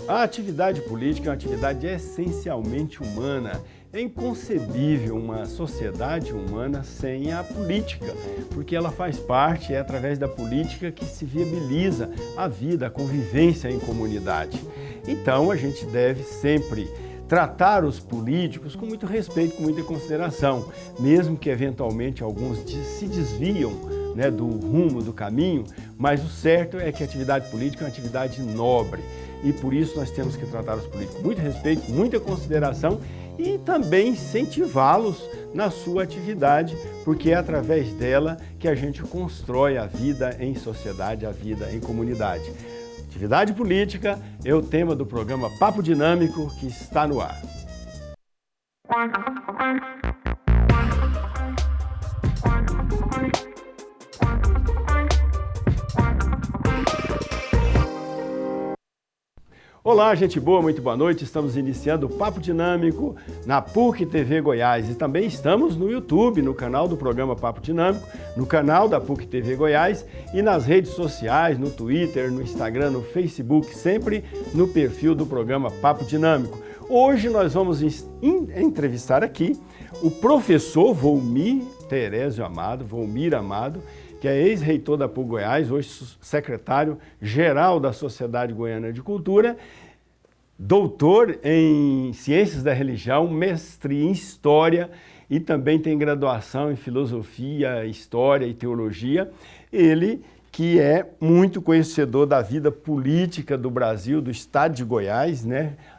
A atividade política é uma atividade essencialmente humana. É inconcebível uma sociedade humana sem a política, porque ela faz parte, é através da política que se viabiliza a vida, a convivência em comunidade. Então, a gente deve sempre tratar os políticos com muito respeito, com muita consideração, mesmo que eventualmente alguns se desviam, do rumo, do caminho, mas o certo é que a atividade política é uma atividade nobre e por isso nós temos que tratar os políticos com muito respeito, muita consideração e também incentivá-los na sua atividade, porque é através dela que a gente constrói a vida em sociedade, a vida em comunidade. Atividade política é o tema do programa Papo Dinâmico que está no ar. Olá, gente boa, muito boa noite. Estamos iniciando o Papo Dinâmico na PUC TV Goiás e também estamos no YouTube, no canal do programa Papo Dinâmico, no canal da PUC TV Goiás e nas redes sociais, no Twitter, no Instagram, no Facebook, sempre no perfil do programa Papo Dinâmico. Hoje nós vamos entrevistar aqui o professor Volmir Amado, que é ex-reitor da PUC Goiás, hoje secretário-geral da Sociedade Goiana de Cultura, doutor em Ciências da Religião, mestre em História e também tem graduação em Filosofia, História e Teologia. Ele que é muito conhecedor da vida política do Brasil, do estado de Goiás,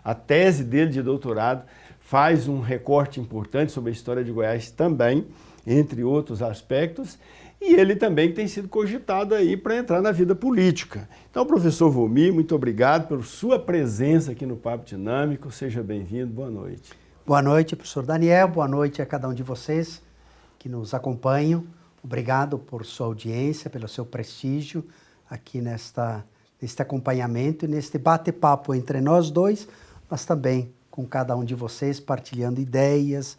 A tese dele de doutorado faz um recorte importante sobre a história de Goiás também, entre outros aspectos. E ele também tem sido cogitado aí para entrar na vida política. Então, professor Volmir, muito obrigado pela sua presença aqui no Papo Dinâmico. Seja bem-vindo, boa noite. Boa noite, professor Daniel, boa noite a cada um de vocês que nos acompanham. Obrigado por sua audiência, pelo seu prestígio aqui neste acompanhamento e neste bate-papo entre nós dois, mas também com cada um de vocês, partilhando ideias,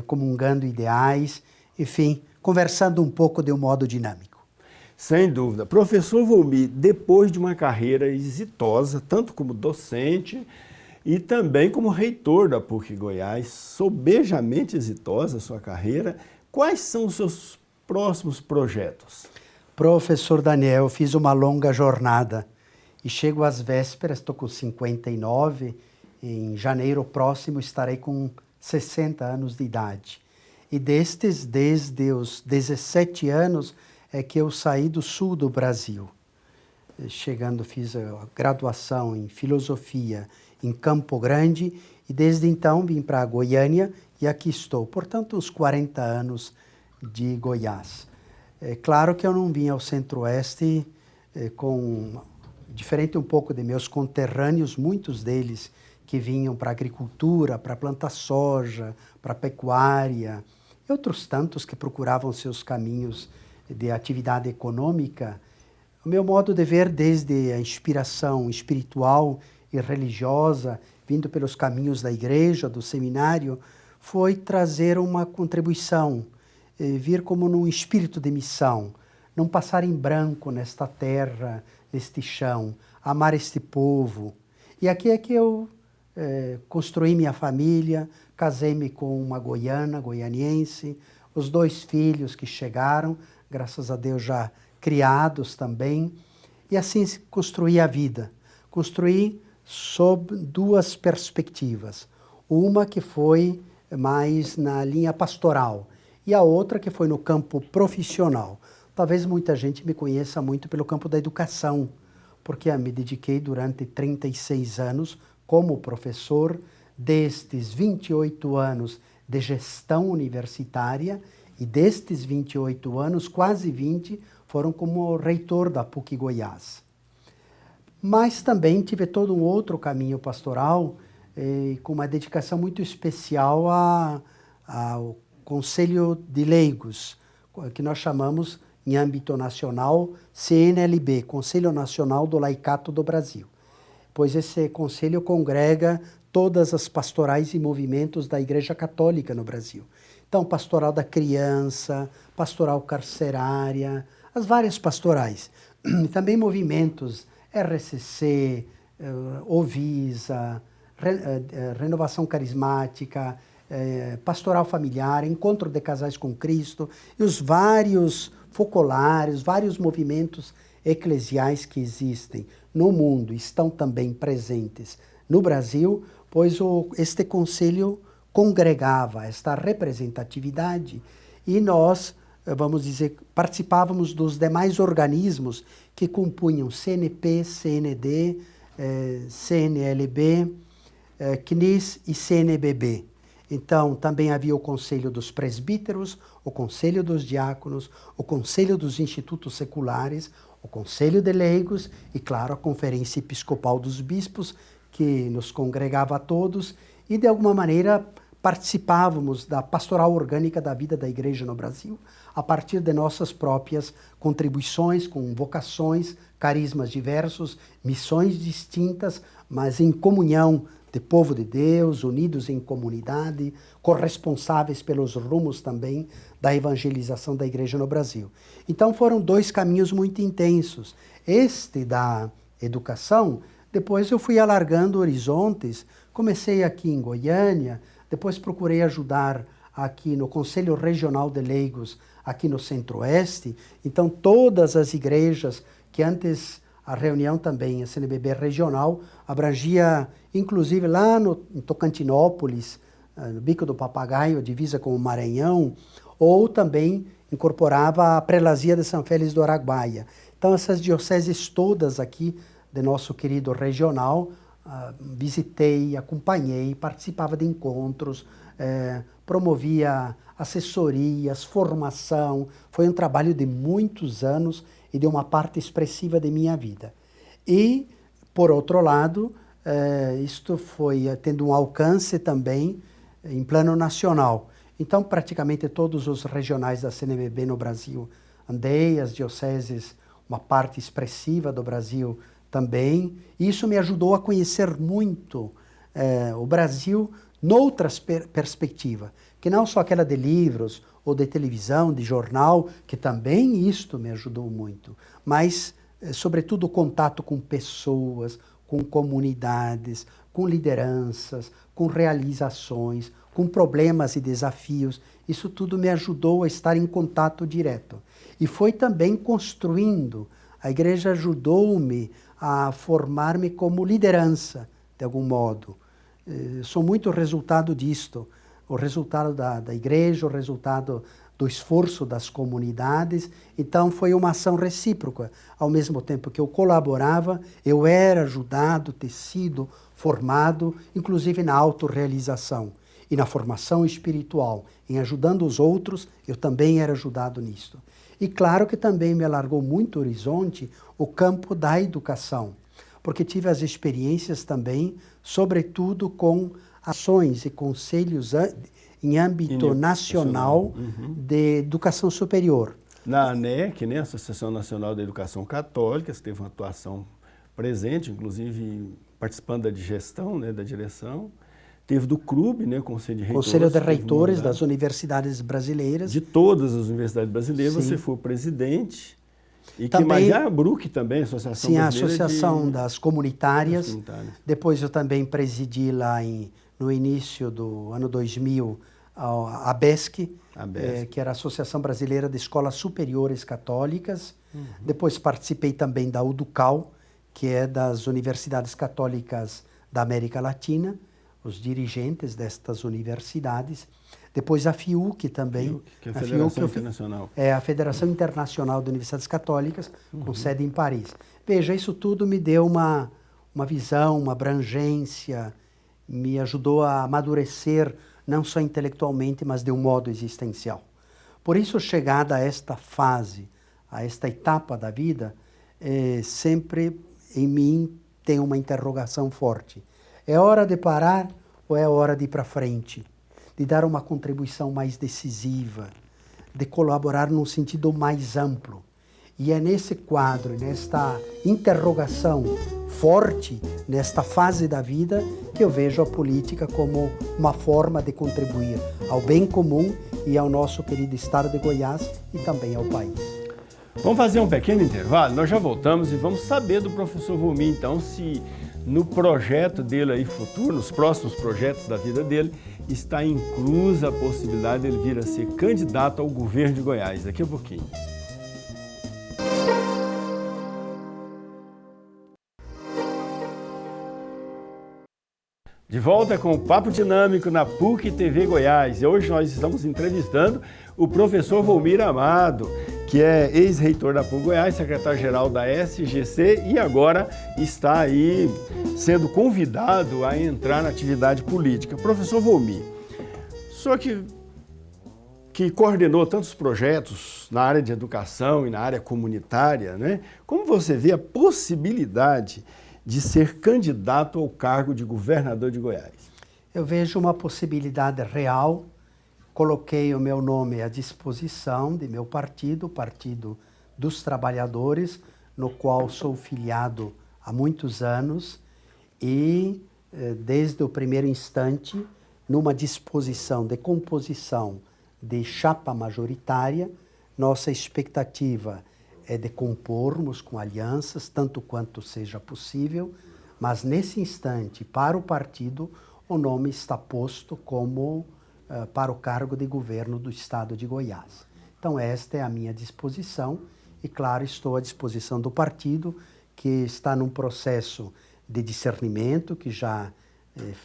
comungando ideais, enfim, conversando um pouco de um modo dinâmico. Sem dúvida. Professor Volmir, depois de uma carreira exitosa, tanto como docente e também como reitor da PUC Goiás, sobejamente exitosa a sua carreira, quais são os seus próximos projetos? Professor Daniel, eu fiz uma longa jornada e chego às vésperas, estou com 59, em janeiro próximo estarei com 60 anos de idade. E desde os 17 anos é que eu saí do sul do Brasil. Chegando, fiz a graduação em filosofia em Campo Grande e desde então vim para Goiânia e aqui estou. Portanto, uns 40 anos de Goiás. É claro que eu não vim ao Centro-Oeste diferente um pouco de meus conterrâneos, muitos deles que vinham para a agricultura, para plantar soja, para a pecuária, e outros tantos que procuravam seus caminhos de atividade econômica. O meu modo de ver, desde a inspiração espiritual e religiosa, vindo pelos caminhos da igreja, do seminário, foi trazer uma contribuição, vir como num espírito de missão, não passar em branco nesta terra, neste chão, amar este povo. E aqui é que eu construí minha família, casei-me com uma goianiense, os 2 filhos que chegaram, graças a Deus já criados também, e assim construí a vida. Construí sob 2 perspectivas, uma que foi mais na linha pastoral e a outra que foi no campo profissional. Talvez muita gente me conheça muito pelo campo da educação, porque me dediquei durante 36 anos como professor, destes 28 anos de gestão universitária e destes 28 anos, quase 20, foram como reitor da PUC Goiás. Mas também tive todo um outro caminho pastoral, com uma dedicação muito especial ao Conselho de Leigos, que nós chamamos em âmbito nacional CNLB, Conselho Nacional do Laicato do Brasil. Pois esse conselho congrega todas as pastorais e movimentos da Igreja Católica no Brasil. Então, pastoral da criança, pastoral carcerária, as várias pastorais. Também movimentos RCC, Ovisa, Renovação Carismática, Pastoral Familiar, Encontro de Casais com Cristo, e os vários focolares, vários movimentos eclesiais que existem no mundo estão também presentes no Brasil, pois este conselho congregava esta representatividade e nós, vamos dizer, participávamos dos demais organismos que compunham CNP, CND, CNLB, CNIS e CNBB. Então, também havia o Conselho dos Presbíteros, o Conselho dos Diáconos, o Conselho dos Institutos Seculares, o Conselho de Leigos e, claro, a Conferência Episcopal dos Bispos, que nos congregava a todos e, de alguma maneira, participávamos da pastoral orgânica da vida da Igreja no Brasil, a partir de nossas próprias contribuições, com vocações, carismas diversos, missões distintas, mas em comunhão de povo de Deus, unidos em comunidade, corresponsáveis pelos rumos também da evangelização da Igreja no Brasil. Então foram dois caminhos muito intensos. Este da educação, depois eu fui alargando horizontes, comecei aqui em Goiânia, depois procurei ajudar aqui no Conselho Regional de Leigos, aqui no Centro-Oeste. Então todas as igrejas que antes a reunião também, a CNBB regional, abrangia, inclusive lá em Tocantinópolis, no Bico do Papagaio, divisa com o Maranhão, ou também incorporava a prelazia de São Félix do Araguaia. Então essas dioceses todas aqui do nosso querido regional, visitei, acompanhei, participava de encontros, promovia assessorias, formação. Foi um trabalho de muitos anos e de uma parte expressiva de minha vida. E, por outro lado, isto foi tendo um alcance também em plano nacional. Então, praticamente todos os regionais da CNBB no Brasil andei, as dioceses, uma parte expressiva do Brasil também. Isso me ajudou a conhecer muito o Brasil noutras perspectivas, que não só aquela de livros ou de televisão, de jornal, que também isto me ajudou muito, mas, sobretudo, o contato com pessoas, com comunidades, com lideranças, com realizações, com problemas e desafios. Isso tudo me ajudou a estar em contato direto. E foi também construindo. A igreja ajudou-me a formar-me como liderança, de algum modo. Sou muito resultado disto. O resultado da igreja, o resultado do esforço das comunidades. Então, foi uma ação recíproca. Ao mesmo tempo que eu colaborava, eu era ajudado, tecido, formado, inclusive na autorrealização e na formação espiritual. Em ajudando os outros, eu também era ajudado nisto. E claro que também me alargou muito o horizonte o campo da educação, porque tive as experiências também, sobretudo com ações e conselhos em âmbito nacional de educação superior. Na ANEC, né, Associação Nacional da Educação Católica, você teve uma atuação presente, inclusive participando da digestão, né, da direção. Teve do CRUB, né, Conselho de Reitores. Conselho de Reitores das Universidades Brasileiras. De todas as universidades brasileiras, sim. Você foi o presidente. E também, que mais? A ABRUC também, Associação Brasileira. Sim, a Associação das Comunitárias. Depois eu também presidi lá no início do ano 2000 a ABESC, que era a Associação Brasileira de Escolas Superiores Católicas. Depois participei também da UDUCAL, que é das Universidades Católicas da América Latina, os dirigentes destas universidades. Depois a FIUC também. Que é a Federação Internacional. É a Federação Internacional de Universidades Católicas, com sede em Paris. Veja, isso tudo me deu uma visão, uma abrangência, me ajudou a amadurecer, não só intelectualmente, mas de um modo existencial. Por isso, chegada a esta fase, a esta etapa da vida, sempre em mim tem uma interrogação forte. É hora de parar ou é hora de ir para frente? De dar uma contribuição mais decisiva, de colaborar num sentido mais amplo. E é nesse quadro, nesta interrogação forte, nesta fase da vida, que eu vejo a política como uma forma de contribuir ao bem comum e ao nosso querido estado de Goiás e também ao país. Vamos fazer um pequeno intervalo, nós já voltamos e vamos saber do professor Volmir, então, se no projeto dele aí futuro, nos próximos projetos da vida dele, está inclusa a possibilidade de ele vir a ser candidato ao governo de Goiás. Daqui a pouquinho. De volta com o Papo Dinâmico na PUC TV Goiás. E hoje nós estamos entrevistando o professor Volmir Amado, que é ex-reitor da PUC Goiás, secretário-geral da SGC e agora está aí sendo convidado a entrar na atividade política. Professor Volmir, só que coordenou tantos projetos na área de educação e na área comunitária, né? Como você vê a possibilidade de ser candidato ao cargo de governador de Goiás? Eu vejo uma possibilidade real. Coloquei o meu nome à disposição de meu partido, o Partido dos Trabalhadores, no qual sou filiado há muitos anos e, desde o primeiro instante, numa disposição de composição de chapa majoritária, nossa expectativa é de compormos com alianças, tanto quanto seja possível, mas nesse instante, para o partido, o nome está posto como para o cargo de governo do estado de Goiás. Então esta é a minha disposição e, claro, estou à disposição do partido, que está num processo de discernimento, que já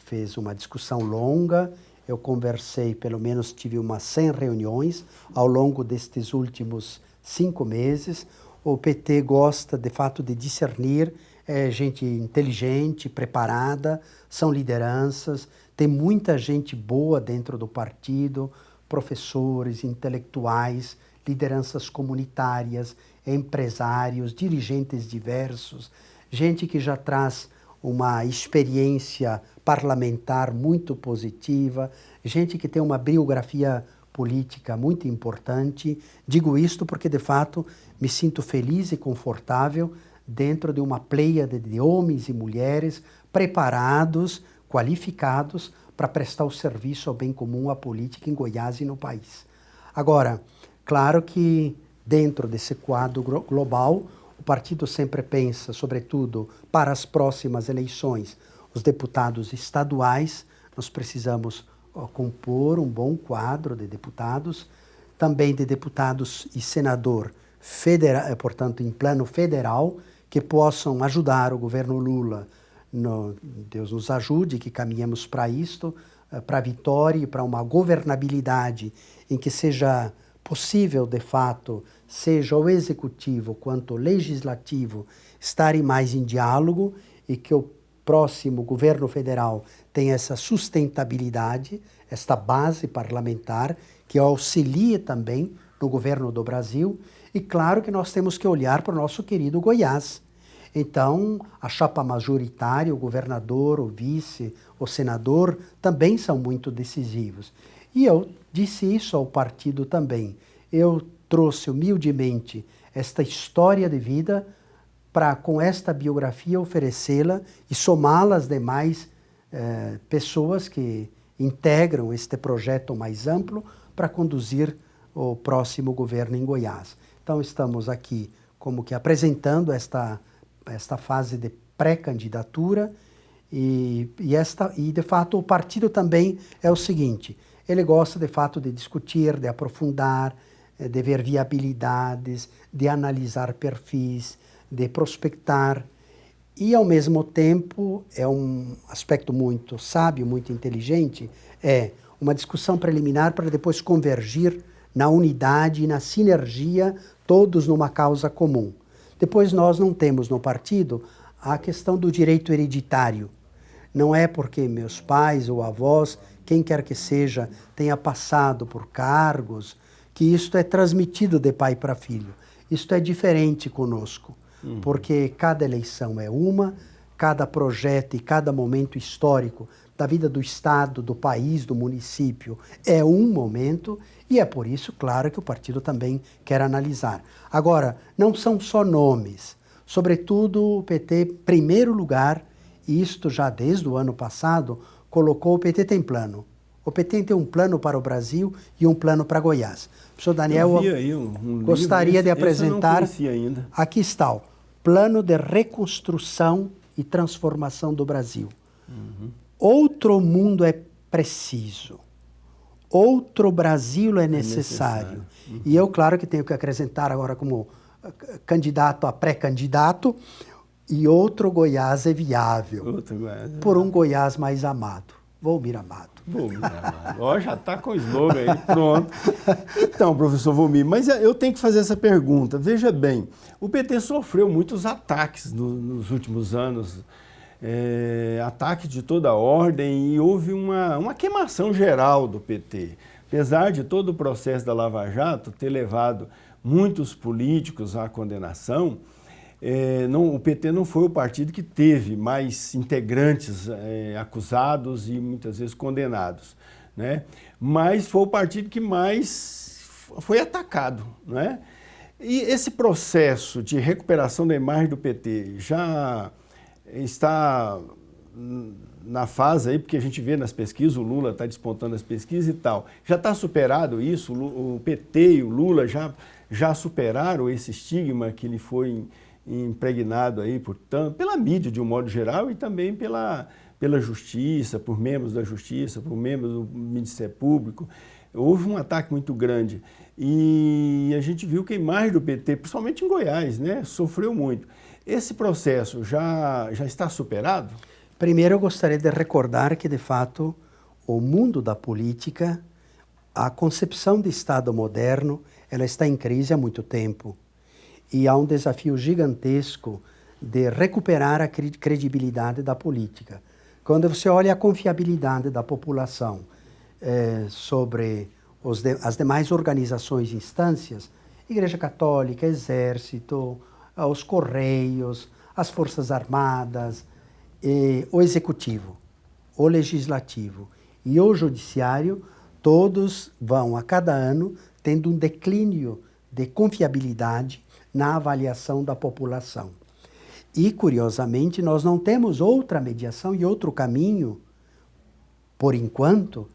fez uma discussão longa. Eu conversei, pelo menos tive umas 100 reuniões ao longo destes últimos 5 meses. O PT gosta, de fato, de discernir, é gente inteligente, preparada, são lideranças, tem muita gente boa dentro do partido, professores, intelectuais, lideranças comunitárias, empresários, dirigentes diversos, gente que já traz uma experiência parlamentar muito positiva, gente que tem uma biografia política muito importante. Digo isto porque, de fato, me sinto feliz e confortável dentro de uma pleiade de homens e mulheres preparados, qualificados para prestar o serviço ao bem comum, à política em Goiás e no país. Agora, claro que dentro desse quadro global, o partido sempre pensa, sobretudo, para as próximas eleições, os deputados estaduais. Nós precisamos compor um bom quadro de deputados, também de deputados e senador federal, portanto, em plano federal, que possam ajudar o governo Lula. Deus nos ajude, que caminhemos para isto, para a vitória e para uma governabilidade em que seja possível, de fato, seja o executivo quanto o legislativo estarem mais em diálogo e que o próximo governo federal tenha essa sustentabilidade, esta base parlamentar que auxilie também no governo do Brasil. E claro que nós temos que olhar para o nosso querido Goiás. Então, a chapa majoritária, o governador, o vice, o senador, também são muito decisivos. E eu disse isso ao partido também. Eu trouxe humildemente esta história de vida para, com esta biografia, oferecê-la e somá-la às demais pessoas que integram este projeto mais amplo para conduzir o próximo governo em Goiás. Então, estamos aqui como que apresentando esta fase de pré-candidatura e, de fato, o partido também é o seguinte: ele gosta, de fato, de discutir, de aprofundar, de ver viabilidades, de analisar perfis, de prospectar. E, ao mesmo tempo, é um aspecto muito sábio, muito inteligente, é uma discussão preliminar para depois convergir na unidade e na sinergia, todos numa causa comum. Depois nós não temos no partido a questão do direito hereditário. Não é porque meus pais ou avós, quem quer que seja, tenha passado por cargos, que isto é transmitido de pai para filho. Isto é diferente conosco, porque cada eleição é uma, cada projeto e cada momento histórico da vida do Estado, do país, do município é um momento, e é por isso, claro, que o partido também quer analisar. Agora, não são só nomes. Sobretudo, o PT, em primeiro lugar, e isto já desde o ano passado, colocou: o PT tem plano. O PT tem um plano para o Brasil e um plano para Goiás. O professor Daniel, gostaria de apresentar. Eu não conhecia ainda. Aqui está o Plano de Reconstrução e transformação do Brasil. Outro mundo é preciso. Outro Brasil é necessário. E eu, claro, que tenho que acrescentar agora como candidato a pré-candidato, e outro Goiás é viável. Outro Goiás. Por um Goiás mais amado. Volmir Amado. Volmir Amado. Ó, já está com o slogan aí, pronto. Então, professor Volmir, mas eu tenho que fazer essa pergunta. Veja bem, o PT sofreu muitos ataques nos últimos anos, ataques de toda ordem, e houve uma queimação geral do PT. Apesar de todo o processo da Lava Jato ter levado muitos políticos à condenação, o PT não foi o partido que teve mais integrantes acusados e muitas vezes condenados, né? Mas foi o partido que mais foi atacado, né? E esse processo de recuperação da imagem do PT já está na fase aí, porque a gente vê nas pesquisas, o Lula está despontando as pesquisas e tal, já está superado isso? O PT e o Lula já superaram esse estigma que ele foi impregnado aí, portanto, pela mídia de um modo geral e também pela justiça, por membros da justiça, por membros do Ministério Público. Houve um ataque muito grande e a gente viu que a imagem do PT, principalmente em Goiás, né, sofreu muito. Esse processo já está superado? Primeiro, eu gostaria de recordar que, de fato, o mundo da política, a concepção de Estado moderno, ela está em crise há muito tempo. E há um desafio gigantesco de recuperar a credibilidade da política. Quando você olha a confiabilidade da população sobre as demais organizações e instâncias, Igreja Católica, Exército, os Correios, as Forças Armadas, o Executivo, o Legislativo e o Judiciário, todos vão a cada ano tendo um declínio de confiabilidade na avaliação da população. E, curiosamente, nós não temos outra mediação e outro caminho, por enquanto,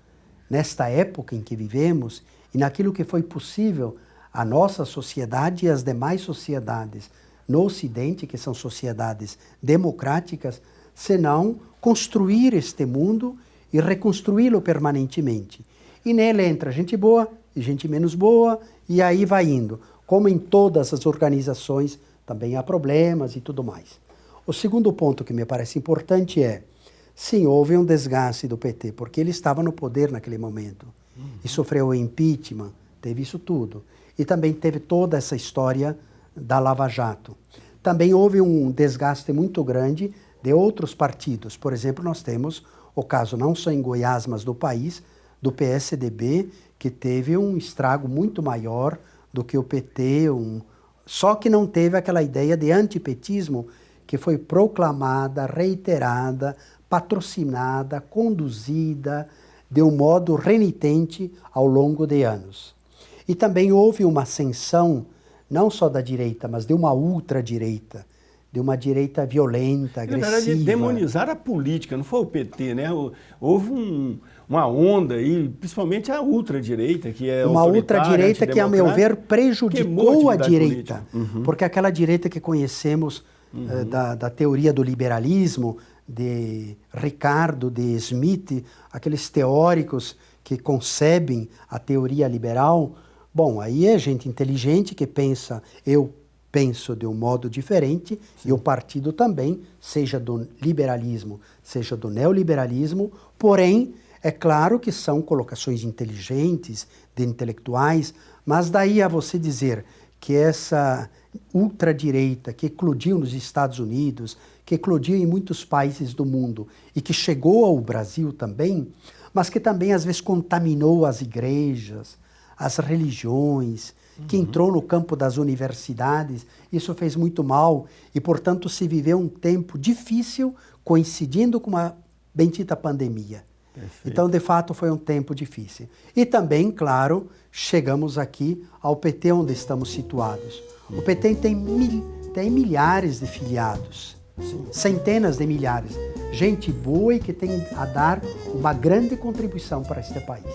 nesta época em que vivemos e naquilo que foi possível à nossa sociedade e às demais sociedades no Ocidente, que são sociedades democráticas, senão construir este mundo e reconstruí-lo permanentemente. E nele entra gente boa e gente menos boa, e aí vai indo. Como em todas as organizações, também há problemas e tudo mais. O segundo ponto que me parece importante sim, houve um desgaste do PT, porque ele estava no poder naquele momento. E sofreu o impeachment, teve isso tudo. E também teve toda essa história da Lava Jato. Também houve um desgaste muito grande de outros partidos. Por exemplo, nós temos o caso, não só em Goiás, mas do país, do PSDB, que teve um estrago muito maior do que o PT, só que não teve aquela ideia de antipetismo que foi proclamada, reiterada, patrocinada, conduzida de um modo renitente ao longo de anos. E também houve uma ascensão, não só da direita, mas de uma ultradireita, de uma direita violenta, agressiva. Na verdade, demonizar a política, não foi o PT, né? Houve uma onda aí, principalmente a ultradireita, que é uma ultradireita que, a meu ver, prejudicou a direita. Porque aquela direita que conhecemos da teoria do liberalismo, de Ricardo, de Smith, aqueles teóricos que concebem a teoria liberal, bom, aí é gente inteligente que pensa, eu penso de um modo diferente, sim, e o partido também, seja do liberalismo, seja do neoliberalismo, porém, é claro que são colocações inteligentes, de intelectuais, mas daí a você dizer que essa ultradireita que eclodiu nos Estados Unidos, que eclodiu em muitos países do mundo e que chegou ao Brasil também, mas que também às vezes contaminou as igrejas, as religiões, que entrou no campo das universidades, isso fez muito mal e, portanto, se viveu um tempo difícil coincidindo com uma bendita pandemia. Perfeito. Então, de fato, foi um tempo difícil. E também, claro, chegamos aqui ao PT onde estamos situados. O PT tem milhares de filiados, sim, centenas de milhares. Gente boa e que tem a dar uma grande contribuição para este país.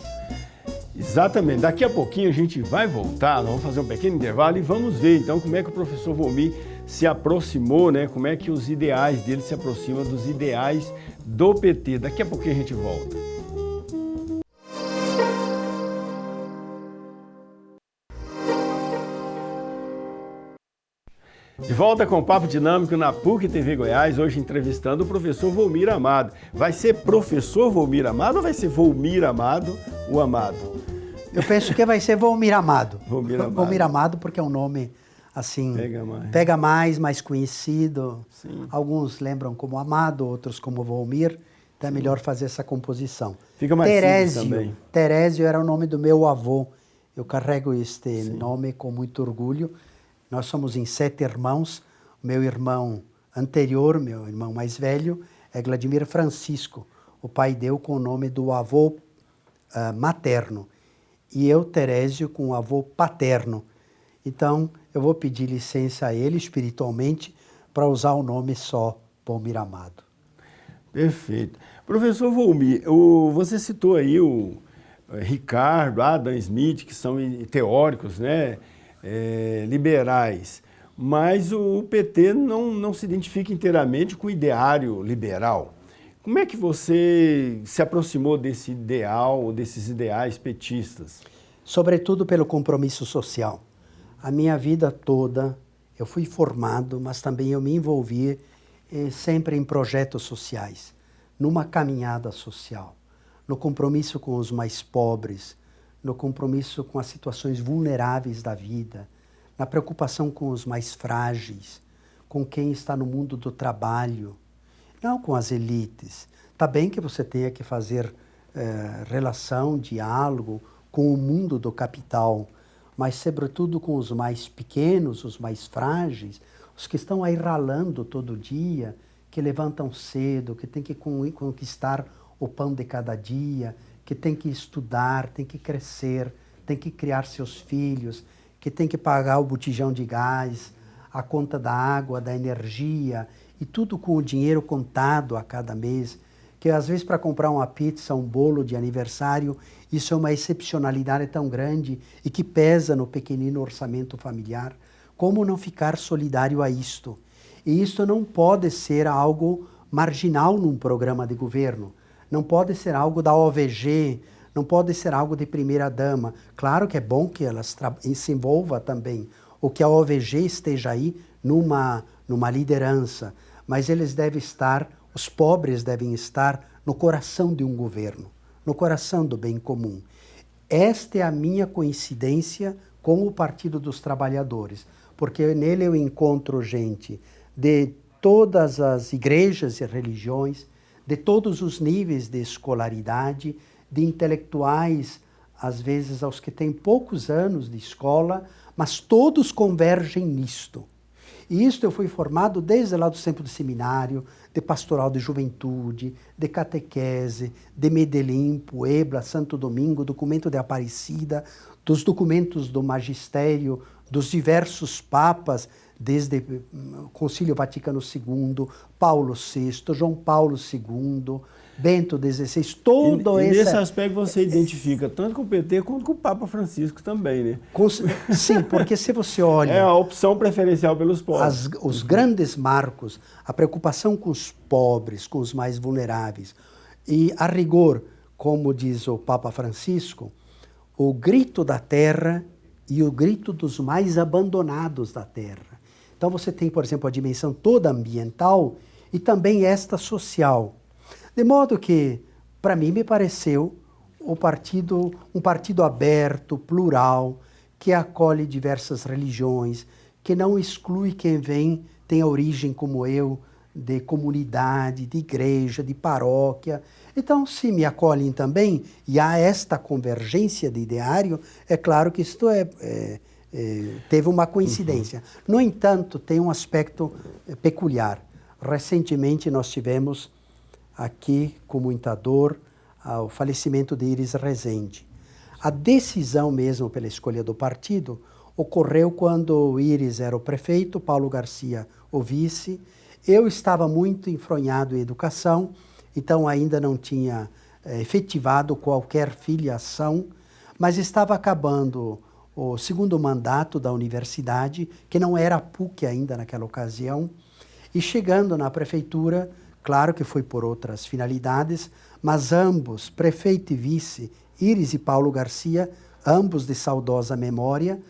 Exatamente. Daqui a pouquinho a gente vai voltar, nós vamos fazer um pequeno intervalo e vamos ver então como é que o professor Volmir se aproximou, né? Como é que os ideais dele se aproximam dos ideais do PT. Daqui a pouquinho a gente volta. De volta com o Papo Dinâmico na PUC TV Goiás, hoje entrevistando o professor Volmir Amado. Vai ser professor Volmir Amado ou vai ser Volmir Amado, o Amado? Eu penso que vai ser Volmir Amado. Volmir Amado. Volmir Amado porque é um nome, assim, pega mais conhecido. Sim. Alguns lembram como Amado, outros como Volmir. Então é melhor fazer essa composição. Fica mais simples também. Terésio era o nome do meu avô. Eu carrego este nome com muito orgulho. Nós somos em 7 irmãos. O meu irmão anterior, meu irmão mais velho, é Vladimir Francisco. O pai deu com o nome do avô materno. E eu, Terésio, com o avô paterno. Então, eu vou pedir licença a ele, espiritualmente, para usar o nome só, Volmir Amado. Perfeito. Professor Volmir, você citou aí o Ricardo, Adam Smith, que são teóricos, né? Liberais, mas o PT não se identifica inteiramente com o ideário liberal. Como é que você se aproximou desse ideal, desses ideais petistas? Sobretudo pelo compromisso social. A minha vida toda eu fui formado, mas também eu me envolvi sempre em projetos sociais, numa caminhada social, no compromisso com os mais pobres, no compromisso com as situações vulneráveis da vida, na preocupação com os mais frágeis, com quem está no mundo do trabalho, não com as elites. Está bem que você tenha que fazer relação, diálogo com o mundo do capital, mas sobretudo com os mais pequenos, os mais frágeis, os que estão aí ralando todo dia, que levantam cedo, que têm que conquistar o pão de cada dia, que tem que estudar, tem que crescer, tem que criar seus filhos, que tem que pagar o botijão de gás, a conta da água, da energia, e tudo com o dinheiro contado a cada mês, que às vezes para comprar uma pizza, um bolo de aniversário, isso é uma excepcionalidade tão grande e que pesa no pequenino orçamento familiar. Como não ficar solidário a isto? E isto não pode ser algo marginal num programa de governo. Não pode ser algo da OVG, não pode ser algo de primeira-dama. Claro que é bom que elas se envolvam também, ou que a OVG esteja aí numa liderança, mas eles devem estar, os pobres devem estar no coração de um governo, no coração do bem comum. Esta é a minha coincidência com o Partido dos Trabalhadores, porque nele eu encontro gente de todas as igrejas e religiões, de todos os níveis de escolaridade, de intelectuais, às vezes aos que têm poucos anos de escola, mas todos convergem nisto. E isto eu fui formado desde lá do tempo do seminário, de pastoral de juventude, de catequese, de Medellín, Puebla, Santo Domingo, documento de Aparecida, dos documentos do magistério, dos diversos papas, desde o Concílio Vaticano II, Paulo VI, João Paulo II, Bento XVI, todo esse... E nesse aspecto você identifica tanto com o PT quanto com o Papa Francisco também, né? Sim, porque se você olha... É a opção preferencial pelos pobres. Os grandes marcos, a preocupação com os pobres, com os mais vulneráveis, e a rigor, como diz o Papa Francisco, o grito da terra e o grito dos mais abandonados da terra. Então você tem, por exemplo, a dimensão toda ambiental e também esta social. De modo que, para mim, me pareceu um partido aberto, plural, que acolhe diversas religiões, que não exclui quem tem a origem como eu, de comunidade, de igreja, de paróquia. Então, se me acolhem também, e há esta convergência de ideário, é claro que isto teve uma coincidência. No entanto, tem um aspecto peculiar. Recentemente nós tivemos aqui, com muita dor, o falecimento de Iris Rezende. A decisão mesmo pela escolha do partido ocorreu quando o Iris era o prefeito, Paulo Garcia o vice. Eu estava muito enfronhado em educação, então ainda não tinha efetivado qualquer filiação, mas estava acabando o segundo mandato da universidade, que não era a PUC ainda naquela ocasião, e chegando na prefeitura, claro que foi por outras finalidades, mas ambos, prefeito e vice, Íris e Paulo Garcia, ambos de saudosa memória,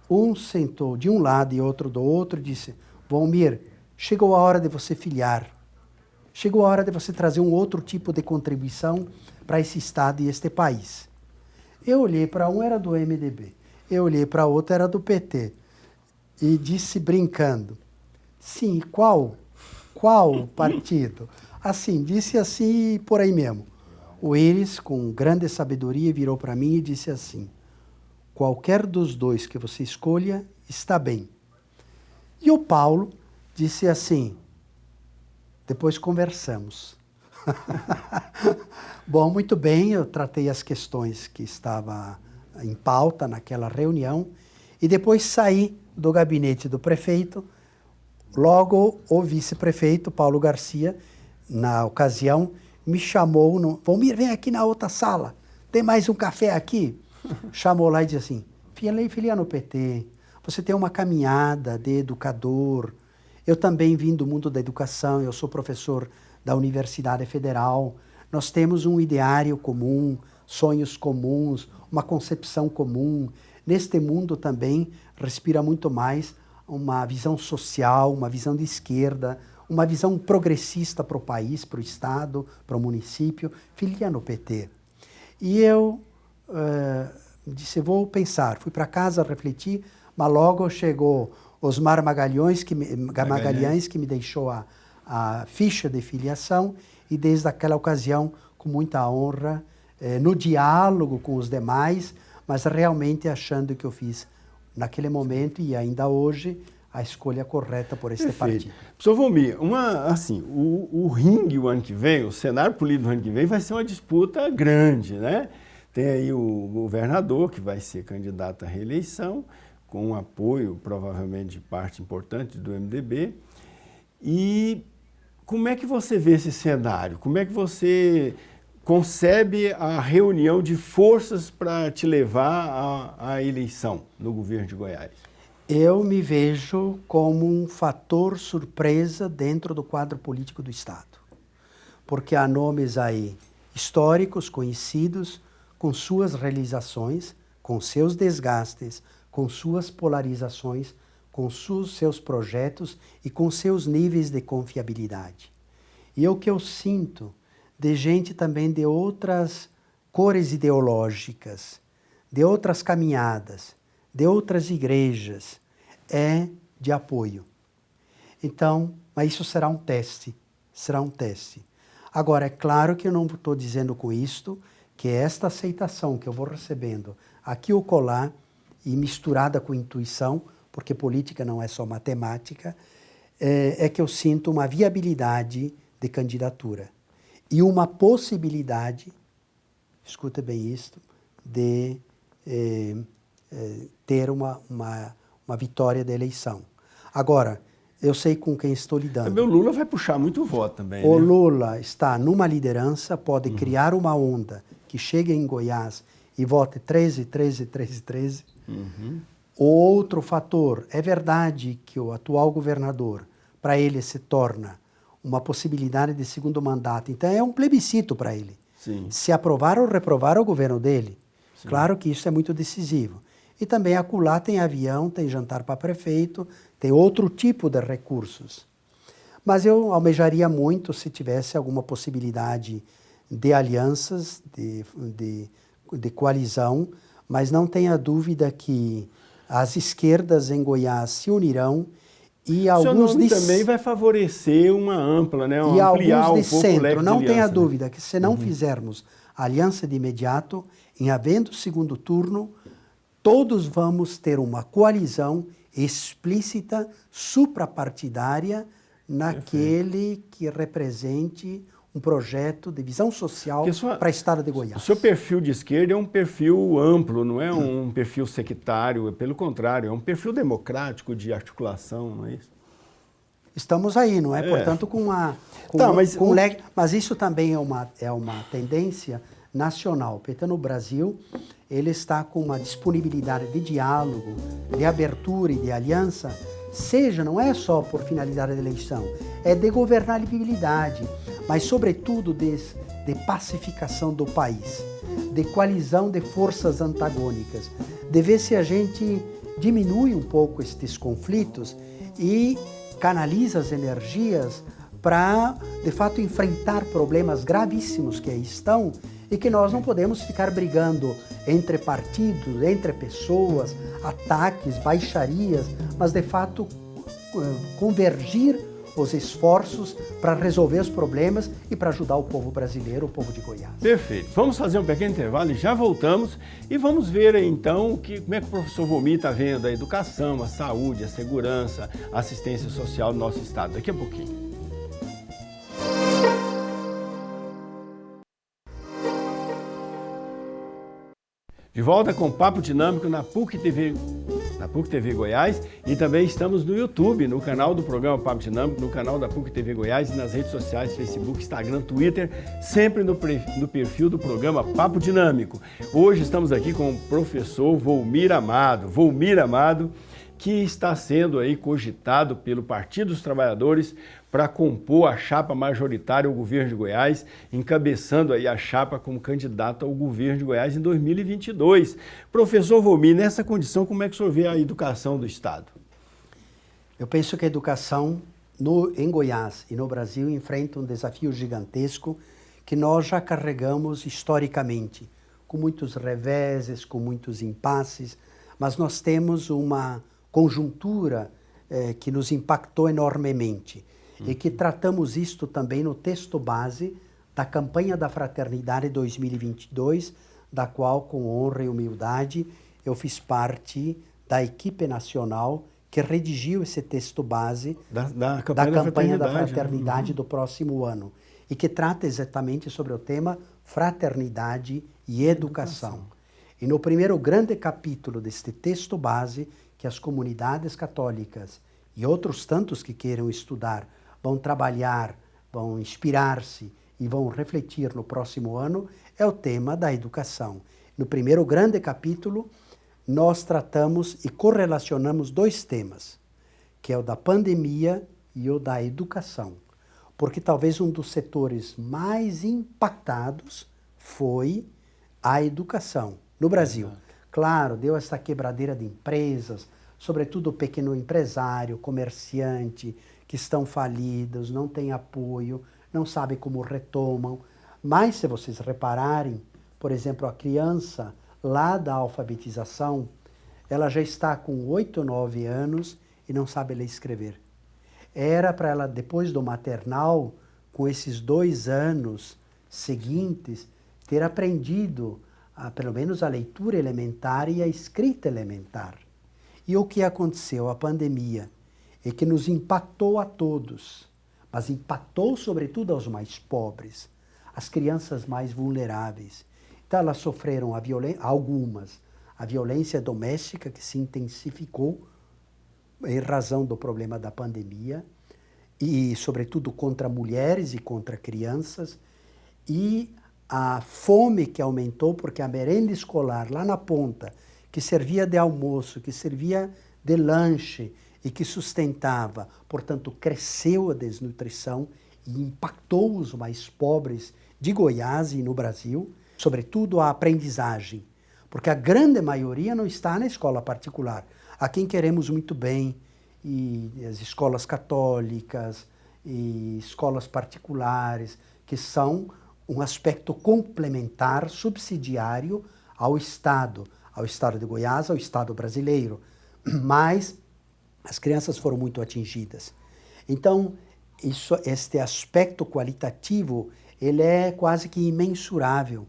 um sentou de um lado e outro do outro e disse: Valmir, chegou a hora de você filiar. Chegou a hora de você trazer um outro tipo de contribuição para esse estado e este país. Eu olhei para um, era do MDB. Eu olhei para outro, era do PT. E disse brincando: sim, qual partido? Assim, disse assim por aí mesmo. O Íris, com grande sabedoria, virou para mim e disse assim: qualquer dos dois que você escolha está bem. E o Paulo disse assim: depois conversamos. Bom, muito bem, eu tratei as questões que estavam em pauta naquela reunião e depois saí do gabinete do prefeito. Logo, o vice-prefeito, Paulo Garcia, na ocasião, me chamou, Valmir, vem aqui na outra sala, tem mais um café aqui? Chamou lá e disse assim: filia no PT, você tem uma caminhada de educador, eu também vim do mundo da educação, eu sou professor da Universidade Federal, nós temos um ideário comum, sonhos comuns, uma concepção comum. Neste mundo também respira muito mais uma visão social, uma visão de esquerda, uma visão progressista para o país, para o Estado, para o município, filia no PT. E eu disse, vou pensar. Fui para casa, refleti, mas logo chegou Osmar Magalhães, que me deixou a ficha de filiação, e desde aquela ocasião, com muita honra, no diálogo com os demais, mas realmente achando que eu fiz, naquele momento e ainda hoje, a escolha correta por este partido. Professor Valmir, o ringue o ano que vem, o cenário político do ano que vem vai ser uma disputa grande, né? Tem aí o governador, que vai ser candidato à reeleição, com um apoio, provavelmente, de parte importante do MDB. E como é que você vê esse cenário? Como é que você concebe a reunião de forças para te levar à eleição no governo de Goiás? Eu me vejo como um fator surpresa dentro do quadro político do Estado. Porque há nomes aí históricos, conhecidos, com suas realizações, com seus desgastes, com suas polarizações, com seus projetos e com seus níveis de confiabilidade. E o que eu sinto de gente também de outras cores ideológicas, de outras caminhadas, de outras igrejas, é de apoio. Então, mas isso será um teste. Agora, é claro que eu não estou dizendo com isto que esta aceitação que eu vou recebendo aqui ou colar e misturada com intuição, porque política não é só matemática, é que eu sinto uma viabilidade de candidatura e uma possibilidade, escuta bem isto, de ter uma vitória da eleição. Agora, eu sei com quem estou lidando. O Lula vai puxar muito voto também, O né? Lula está numa liderança, pode criar uma onda que chegue em Goiás e vote 13. O outro fator, é verdade que o atual governador, para ele se torna uma possibilidade de segundo mandato. Então é um plebiscito para ele. Sim. Se aprovar ou reprovar o governo dele. Sim. Claro que isso é muito decisivo. E também acolá tem avião, tem jantar para prefeito, tem outro tipo de recursos. Mas eu almejaria muito se tivesse alguma possibilidade de alianças, de coalizão, mas não tenha dúvida que as esquerdas em Goiás se unirão e alguns seu nome também vai favorecer uma ampla, né? E ampliar alguns de um pouco centro. o leque de Não tenha aliança, dúvida que se não fizermos aliança de imediato, em havendo segundo turno, todos vamos ter uma coalizão explícita, suprapartidária, naquele que represente um projeto de visão social para o estado de Goiás. O seu perfil de esquerda é um perfil amplo, não é um perfil sectário, pelo contrário, é um perfil democrático de articulação, não é isso? Estamos aí, não é? Portanto, mas isso também é uma tendência nacional. O PT no Brasil, ele está com uma disponibilidade de diálogo, de abertura e de aliança, não é só por finalidade de eleição, é de governabilidade, mas sobretudo de pacificação do país, de coalizão de forças antagônicas, de ver se a gente diminui um pouco estes conflitos e canaliza as energias para, de fato, enfrentar problemas gravíssimos que aí estão e que nós não podemos ficar brigando entre partidos, entre pessoas, ataques, baixarias, mas, de fato, convergir os esforços para resolver os problemas e para ajudar o povo brasileiro, o povo de Goiás. Perfeito. Vamos fazer um pequeno intervalo e já voltamos e vamos ver aí, então como é que o professor Volmir está vendo a educação, a saúde, a segurança, a assistência social do nosso estado. Daqui a pouquinho. De volta com Papo Dinâmico na PUC TV Goiás e também estamos no YouTube, no canal do programa Papo Dinâmico, no canal da PUC TV Goiás e nas redes sociais, Facebook, Instagram, Twitter, sempre no perfil do programa Papo Dinâmico. Hoje estamos aqui com o professor Volmir Amado, que está sendo aí cogitado pelo Partido dos Trabalhadores para compor a chapa majoritária ao governo de Goiás, encabeçando aí a chapa como candidato ao governo de Goiás em 2022. Professor Volmir, nessa condição, como é que o senhor vê a educação do Estado? Eu penso que a educação em Goiás e no Brasil enfrenta um desafio gigantesco que nós já carregamos historicamente, com muitos reveses, com muitos impasses, mas nós temos uma conjuntura que nos impactou enormemente e que tratamos isto também no texto base da campanha da Fraternidade 2022, da qual, com honra e humildade, eu fiz parte da equipe nacional que redigiu esse texto base da campanha da Fraternidade do próximo ano e que trata exatamente sobre o tema Fraternidade e Educação. E no primeiro grande capítulo deste texto base, que as comunidades católicas e outros tantos que queiram estudar vão trabalhar, vão inspirar-se e vão refletir no próximo ano, é o tema da educação. No primeiro grande capítulo, nós tratamos e correlacionamos dois temas, que é o da pandemia e o da educação, porque talvez um dos setores mais impactados foi a educação no Brasil. Claro, deu essa quebradeira de empresas, sobretudo o pequeno empresário, comerciante, que estão falidos, não têm apoio, não sabem como retomam. Mas, se vocês repararem, por exemplo, a criança lá da alfabetização, ela já está com 8, 9 anos e não sabe ler e escrever. Era para ela, depois do maternal, com esses 2 anos seguintes, ter aprendido pelo menos a leitura elementar e a escrita elementar. E o que aconteceu? A pandemia, é que nos impactou a todos, mas impactou sobretudo aos mais pobres, as crianças mais vulneráveis. Então elas sofreram algumas, a violência doméstica que se intensificou em razão do problema da pandemia, e sobretudo contra mulheres e contra crianças, e a fome que aumentou, porque a merenda escolar lá na ponta, que servia de almoço, que servia de lanche e que sustentava, portanto, cresceu a desnutrição e impactou os mais pobres de Goiás e no Brasil, sobretudo a aprendizagem, porque a grande maioria não está na escola particular. A quem queremos muito bem, e as escolas católicas e escolas particulares, que são um aspecto complementar, subsidiário ao Estado de Goiás, ao Estado brasileiro. Mas as crianças foram muito atingidas. Então, este aspecto qualitativo, ele é quase que imensurável.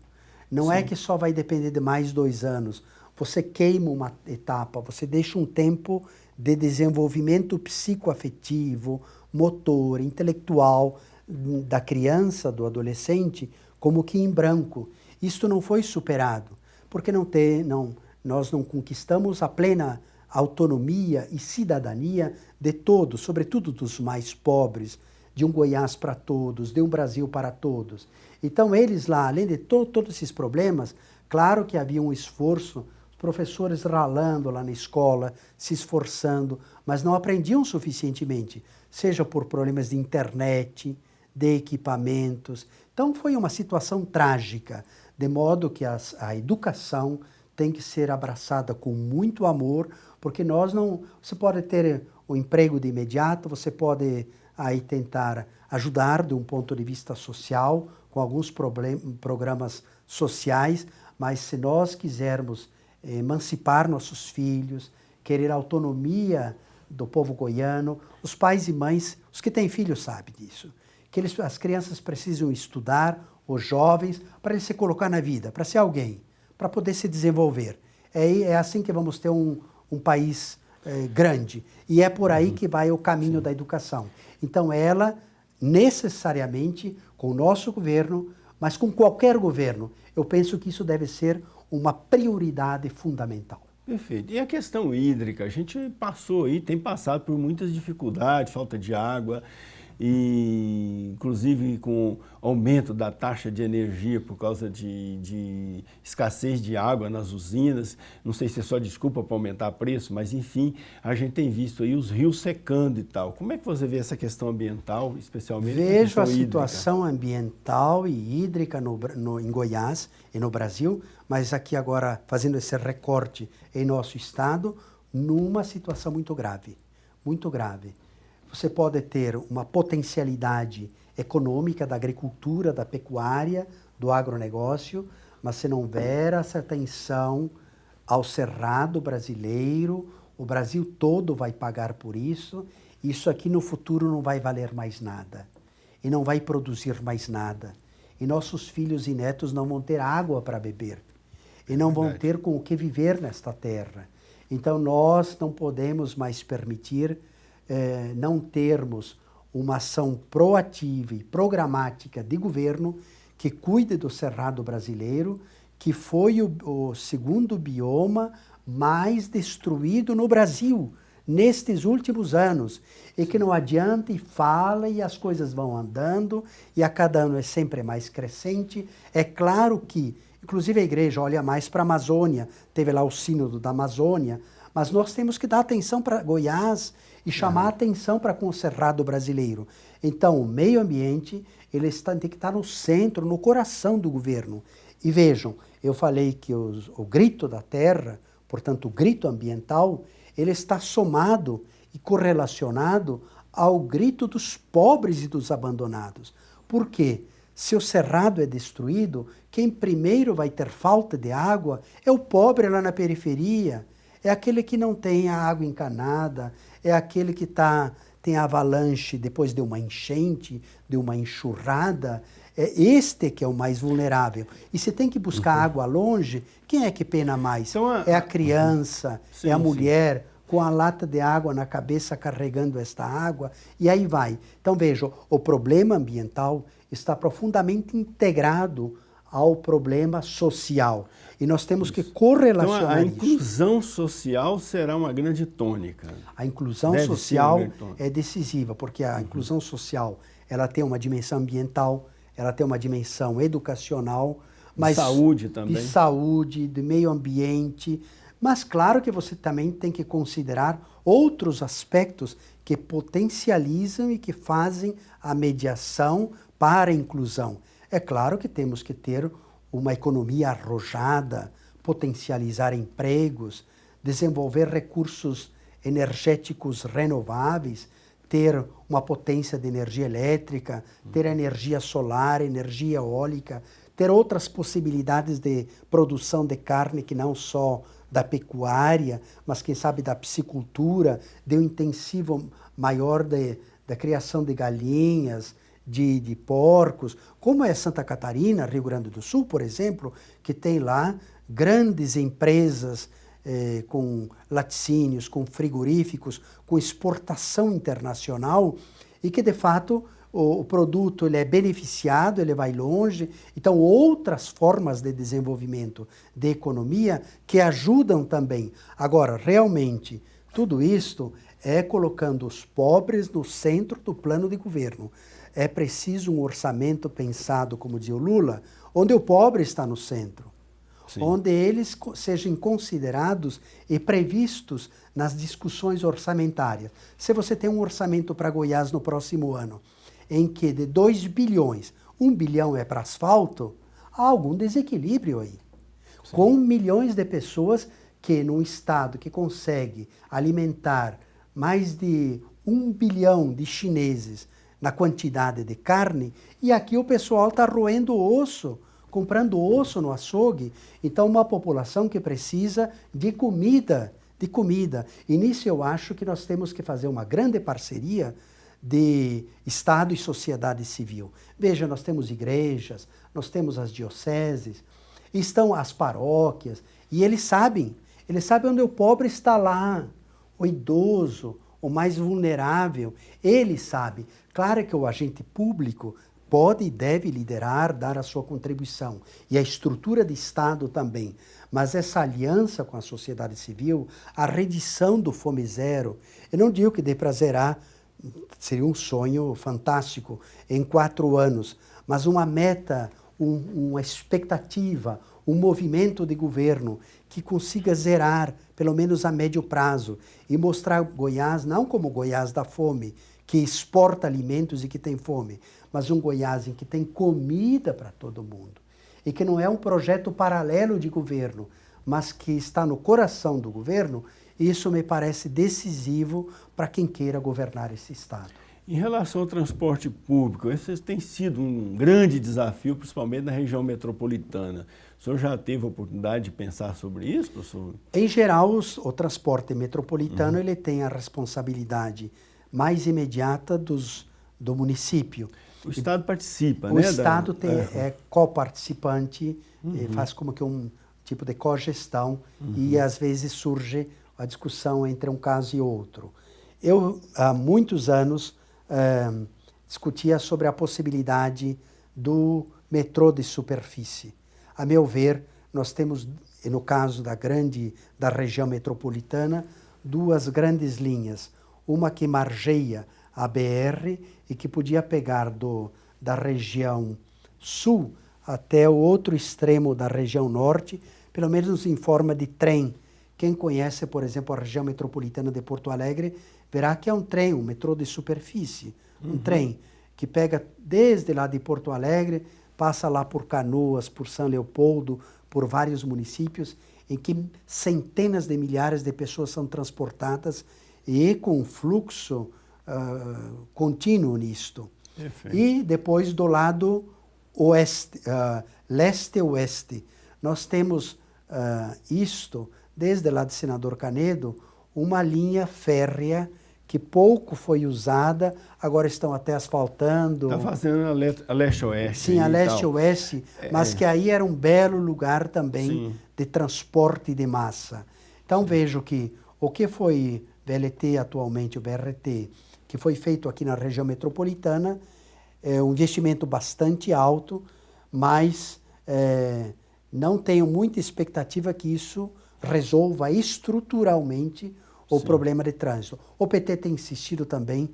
Não é que só vai depender de mais 2 anos. Você queima uma etapa, você deixa um tempo de desenvolvimento psicoafetivo, motor, intelectual da criança, do adolescente, como que em branco. Isto não foi superado, porque nós não conquistamos a plena autonomia e cidadania de todos, sobretudo dos mais pobres, de um Goiás para todos, de um Brasil para todos. Então eles lá, além de todos esses problemas, claro que havia um esforço, os professores ralando lá na escola, se esforçando, mas não aprendiam suficientemente, seja por problemas de internet, de equipamentos. Então foi uma situação trágica, de modo que a educação tem que ser abraçada com muito amor, porque nós não... Você pode ter um emprego de imediato, você pode aí tentar ajudar de um ponto de vista social, com alguns programas sociais, mas se nós quisermos emancipar nossos filhos, querer autonomia do povo goiano, os pais e mães, os que têm filhos sabem disso, que as crianças precisam estudar, os jovens, para eles se colocar na vida, para ser alguém, para poder se desenvolver. É assim que vamos ter um país grande. E é por aí que vai o caminho da educação. Então ela, necessariamente, com o nosso governo, mas com qualquer governo, eu penso que isso deve ser uma prioridade fundamental. Perfeito. E a questão hídrica? A gente passou aí, tem passado por muitas dificuldades, falta de água, e inclusive com aumento da taxa de energia por causa de escassez de água nas usinas. Não sei se é só desculpa para aumentar preço, mas enfim, a gente tem visto aí os rios secando e tal. Como é que você vê essa questão ambiental, especialmente Vejo a hídrica? situação ambiental e hídrica em Goiás e no Brasil, mas aqui agora fazendo esse recorte em nosso estado, numa situação muito grave, muito grave. Você pode ter uma potencialidade econômica da agricultura, da pecuária, do agronegócio, mas se não houver essa atenção ao cerrado brasileiro, o Brasil todo vai pagar por isso. Isso aqui no futuro não vai valer mais nada e não vai produzir mais nada. E nossos filhos e netos não vão ter água para beber e não vão ter com o que viver nesta terra. Então nós não podemos mais permitir não termos uma ação proativa e programática de governo que cuide do cerrado brasileiro, que foi o segundo bioma mais destruído no Brasil nestes últimos anos, e que não adianta e fala e as coisas vão andando e a cada ano é sempre mais crescente. É claro que, inclusive a igreja olha mais para a Amazônia, teve lá o sínodo da Amazônia, mas nós temos que dar atenção para Goiás e chamar atenção para com o cerrado brasileiro. Então, o meio ambiente ele tem que estar no centro, no coração do governo. E vejam, eu falei que o grito da terra, portanto, o grito ambiental, ele está somado e correlacionado ao grito dos pobres e dos abandonados. Por quê? Se o cerrado é destruído, quem primeiro vai ter falta de água é o pobre lá na periferia, é aquele que não tem a água encanada, é aquele que tem avalanche depois de uma enchente, de uma enxurrada. É este que é o mais vulnerável. E se tem que buscar água longe, quem é que pena mais? Então, é a criança, é a mulher com a lata de água na cabeça carregando esta água, e aí vai. Então vejam, o problema ambiental está profundamente integrado ao problema social. E nós temos que correlacionar então, a isso. inclusão social será uma grande tônica. A inclusão social é decisiva, porque a inclusão social ela tem uma dimensão ambiental, ela tem uma dimensão educacional, mas de saúde também. De saúde, de meio ambiente. Mas claro que você também tem que considerar outros aspectos que potencializam e que fazem a mediação para a inclusão. É claro que temos que ter uma economia arrojada, potencializar empregos, desenvolver recursos energéticos renováveis, ter uma potência de energia elétrica, ter energia solar, energia eólica, ter outras possibilidades de produção de carne que não só da pecuária, mas quem sabe da piscicultura, de um intensivo maior da criação de galinhas, de porcos, como é Santa Catarina, Rio Grande do Sul, por exemplo, que tem lá grandes empresas com laticínios, com frigoríficos, com exportação internacional, e que de fato o produto ele é beneficiado, ele vai longe. Então outras formas de desenvolvimento de economia que ajudam também. Agora, realmente, tudo isto é colocando os pobres no centro do plano de governo. É preciso um orçamento pensado, como dizia o Lula, onde o pobre está no centro. Sim. Onde eles sejam considerados e previstos nas discussões orçamentárias. Se você tem um orçamento para Goiás no próximo ano, em que de 2 bilhões, 1 bilhão é para asfalto, há algum desequilíbrio aí. Sim. Com milhões de pessoas que num estado que consegue alimentar mais de 1 bilhão de chineses na quantidade de carne, e aqui o pessoal está roendo osso, comprando osso no açougue. Então, uma população que precisa de comida. E nisso eu acho que nós temos que fazer uma grande parceria de Estado e sociedade civil. Veja, nós temos igrejas, nós temos as dioceses, estão as paróquias, e eles sabem onde o pobre está lá, o idoso, o mais vulnerável, ele sabe. Claro que o agente público pode e deve liderar, dar a sua contribuição, e a estrutura de Estado também. Mas essa aliança com a sociedade civil, a redição do Fome Zero, eu não digo que dê para zerar, seria um sonho fantástico, em 4 anos, mas uma meta, uma expectativa, um movimento de governo que consiga zerar, pelo menos a médio prazo, e mostrar Goiás não como Goiás da fome, que exporta alimentos e que tem fome, mas um Goiás em que tem comida para todo mundo. E que não é um projeto paralelo de governo, mas que está no coração do governo. Isso me parece decisivo para quem queira governar esse Estado. Em relação ao transporte público, esse tem sido um grande desafio, principalmente na região metropolitana. O senhor já teve a oportunidade de pensar sobre isso, professor? Em geral, o transporte metropolitano ele tem a responsabilidade mais imediata do município. O Estado participa, né? O Estado é coparticipante, faz como que um tipo de cogestão, e às vezes surge a discussão entre um caso e outro. Eu, há muitos anos, discutia sobre a possibilidade do metrô de superfície. A meu ver, nós temos, no caso da região metropolitana, 2 grandes linhas. Uma que margeia a BR e que podia pegar da região sul até o outro extremo da região norte, pelo menos em forma de trem. Quem conhece, por exemplo, a região metropolitana de Porto Alegre, verá que é um trem, um metrô de superfície. Um trem que pega desde lá de Porto Alegre, passa lá por Canoas, por São Leopoldo, por vários municípios, em que centenas de milhares de pessoas são transportadas e com um fluxo contínuo nisto. Perfeito. E depois do lado oeste, leste-oeste, nós temos isto, desde lá de Senador Canedo, uma linha férrea que pouco foi usada, agora estão até asfaltando. Está fazendo a leste-oeste. Sim, a leste-oeste, mas que aí era um belo lugar também de transporte de massa. Então vejo que o que foi VLT atualmente, o BRT, que foi feito aqui na região metropolitana, é um investimento bastante alto, mas não tenho muita expectativa que isso resolva estruturalmente o problema de trânsito. O PT tem insistido também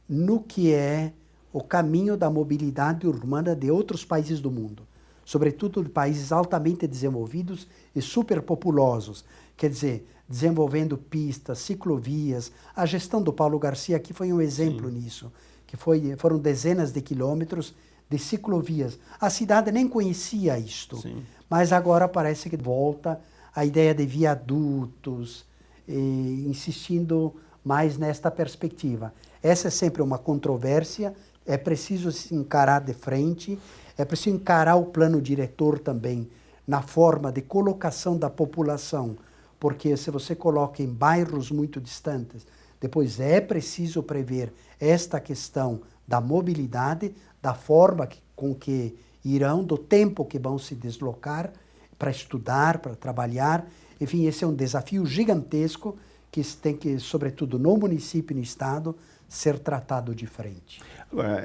no que é o caminho da mobilidade urbana de outros países do mundo, sobretudo de países altamente desenvolvidos e superpopulosos, quer dizer, desenvolvendo pistas, ciclovias. A gestão do Paulo Garcia aqui foi um exemplo nisso, que foram dezenas de quilômetros de ciclovias. A cidade nem conhecia isto, mas agora parece que volta a ideia de viadutos, insistindo mais nesta perspectiva. Essa é sempre uma controvérsia, é preciso se encarar de frente, é preciso encarar o plano diretor também na forma de colocação da população, porque se você coloca em bairros muito distantes, depois é preciso prever esta questão da mobilidade, da forma com que irão, do tempo que vão se deslocar para estudar, para trabalhar. Enfim, esse é um desafio gigantesco que tem que, sobretudo no município e no Estado, ser tratado de frente. Agora,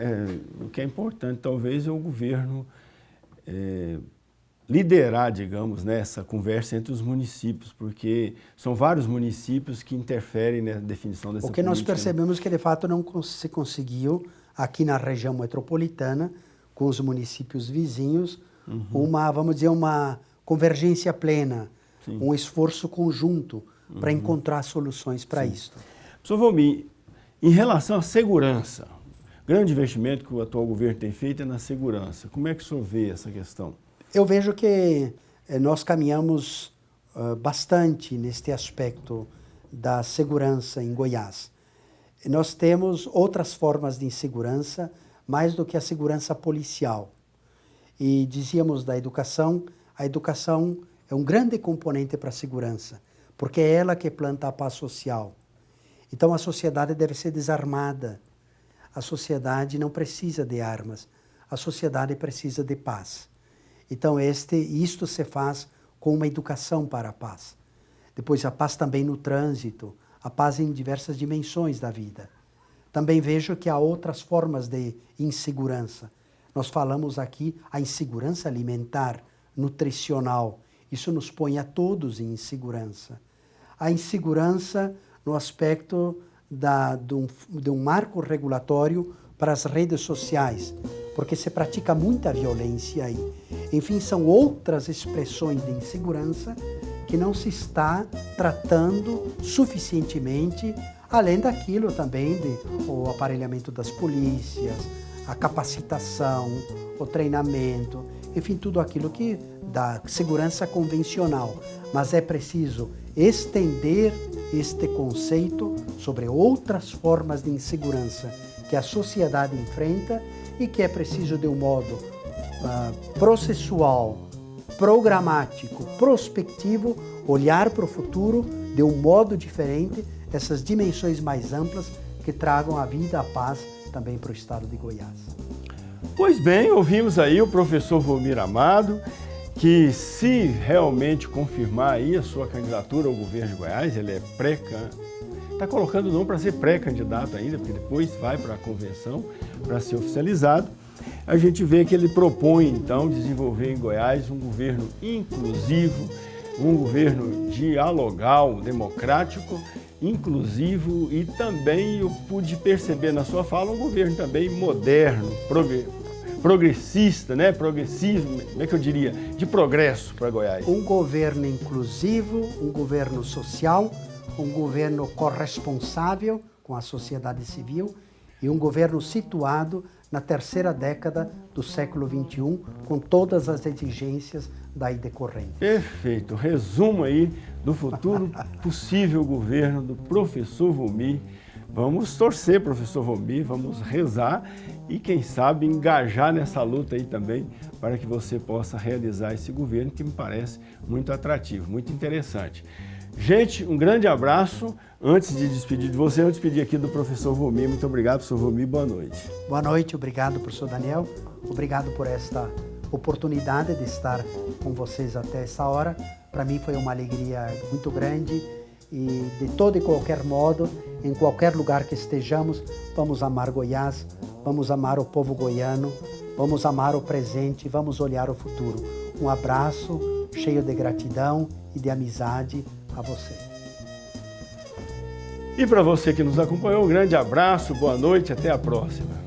o que é importante talvez é o governo liderar, digamos, né, essa conversa entre os municípios, porque são vários municípios que interferem na definição dessa política. O que nós percebemos que, de fato, não se conseguiu, aqui na região metropolitana, com os municípios vizinhos, vamos dizer, uma convergência plena, sim, um esforço conjunto para encontrar soluções para isso. Professor Volmir, em relação à segurança, grande investimento que o atual governo tem feito é na segurança. Como é que o senhor vê essa questão? Eu vejo que nós caminhamos bastante neste aspecto da segurança em Goiás. Nós temos outras formas de insegurança, mais do que a segurança policial. E dizíamos da educação, a educação é um grande componente para a segurança, porque é ela que planta a paz social. Então a sociedade deve ser desarmada. A sociedade não precisa de armas, a sociedade precisa de paz. Então isto se faz com uma educação para a paz. Depois a paz também no trânsito, a paz em diversas dimensões da vida. Também vejo que há outras formas de insegurança. Nós falamos aqui a insegurança alimentar, nutricional. Isso nos põe a todos em insegurança. A insegurança no aspecto de um marco regulatório para as redes sociais, porque se pratica muita violência aí. Enfim, são outras expressões de insegurança que não se está tratando suficientemente, além daquilo também o aparelhamento das polícias, a capacitação, o treinamento, enfim, tudo aquilo que dá segurança convencional. Mas é preciso estender este conceito sobre outras formas de insegurança que a sociedade enfrenta e que é preciso, de um modo processual, programático, prospectivo, olhar para o futuro de um modo diferente, essas dimensões mais amplas que tragam a vida, a paz também para o estado de Goiás. Pois bem, ouvimos aí o professor Volmir Amado, que se realmente confirmar aí a sua candidatura ao governo de Goiás, ele é está colocando o nome para ser pré-candidato ainda, porque depois vai para a convenção para ser oficializado. A gente vê que ele propõe, então, desenvolver em Goiás um governo inclusivo, um governo dialogal, democrático, inclusivo e também, eu pude perceber na sua fala, um governo também moderno, progressista, né? Progressivo, como é que eu diria? De progresso para Goiás. Um governo inclusivo, um governo social, um governo corresponsável com a sociedade civil e um governo situado na terceira década do século XXI, com todas as exigências daí decorrentes. Perfeito. Resumo aí do futuro possível governo do professor Volmir. Vamos torcer, professor Volmir, vamos rezar e, quem sabe, engajar nessa luta aí também para que você possa realizar esse governo que me parece muito atrativo, muito interessante. Gente, um grande abraço. Antes de despedir de você, eu despedir aqui do professor Volmir. Muito obrigado, professor Volmir. Boa noite. Boa noite. Obrigado, professor Daniel. Obrigado por esta oportunidade de estar com vocês até essa hora. Para mim foi uma alegria muito grande e, de todo e qualquer modo, em qualquer lugar que estejamos, vamos amar Goiás, vamos amar o povo goiano, vamos amar o presente, vamos olhar o futuro. Um abraço cheio de gratidão e de amizade a você. E para você que nos acompanhou, um grande abraço, boa noite, até a próxima.